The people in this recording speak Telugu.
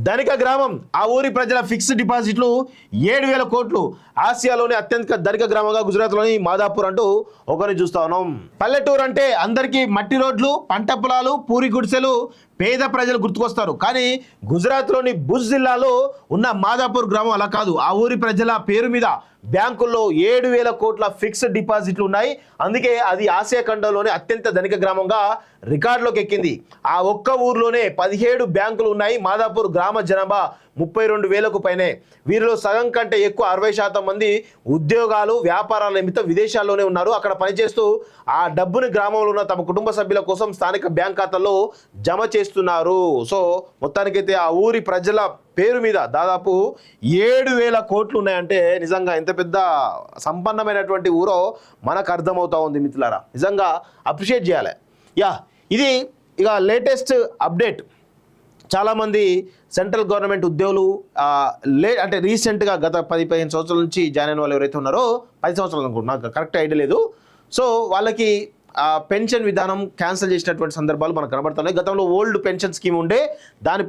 ధనిక గ్రామం. ఆ ఊరి ప్రజల ఫిక్స్డ్ డిపాజిట్లు 7,000 కోట్లు. ఆసియాలోని అత్యంత ధనిక గ్రామంగా గుజరాత్లోని మాదాపూర్ అంటూ ఒకరిని చూస్తా ఉన్నాం. పల్లెటూరు అంటే అందరికీ మట్టి రోడ్లు, పంట పొలాలు, పూరి గుడిసెలు, పేద ప్రజలు గుర్తుకొస్తారు. కానీ గుజరాత్లోని భుజ్ జిల్లాలో ఉన్న మాదాపూర్ గ్రామం అలా కాదు. ఆ ఊరి ప్రజల పేరు మీద బ్యాంకుల్లో 7,000 కోట్ల ఫిక్స్డ్ డిపాజిట్లు ఉన్నాయి. అందుకే అది ఆసియా ఖండంలోనే అత్యంత ధనిక గ్రామంగా రికార్డులోకి ఎక్కింది. ఆ ఒక్క ఊర్లోనే 17 బ్యాంకులు ఉన్నాయి. మాదాపూర్ గ్రామ జనాభా 32,000కు పైనే. వీరిలో సగం కంటే ఎక్కువ 60% మంది ఉద్యోగాలు, వ్యాపారాల నిమిత్తం విదేశాల్లోనే ఉన్నారు. అక్కడ పనిచేస్తూ ఆ డబ్బుని గ్రామంలో ఉన్న తమ కుటుంబ సభ్యుల కోసం స్థానిక బ్యాంక్ ఖాతాల్లో జమ చేస్తున్నారు. సో మొత్తానికైతే ఆ ఊరి ప్రజల పేరు మీద దాదాపు 7,000 కోట్లు ఉన్నాయంటే నిజంగా ఎంత పెద్ద సంపన్నమైనటువంటి ఊరో మనకు అర్థమవుతా ఉంది మిత్రులారా. నిజంగా అప్రిషియేట్ చేయాలి. ఇది ఇక లేటెస్ట్ అప్డేట్. చాలామంది సెంట్రల్ గవర్నమెంట్ ఉద్యోగులు అంటే రీసెంట్గా గత 10-15 సంవత్సరాల నుంచి జాయిన్ అయిన వాళ్ళు ఎవరైతే ఉన్నారో, 10 సంవత్సరాలు అనుకుంటున్నా, నాకు కరెక్ట్ ఐడియా లేదు. సో వాళ్ళకి పెన్షన్ విధానం క్యాన్సిల్ చేసినటువంటి సందర్భాలు మనకు కనబడుతున్నాయి. గతంలో ఓల్డ్ పెన్షన్ స్కీమ్ ఉండే, దాని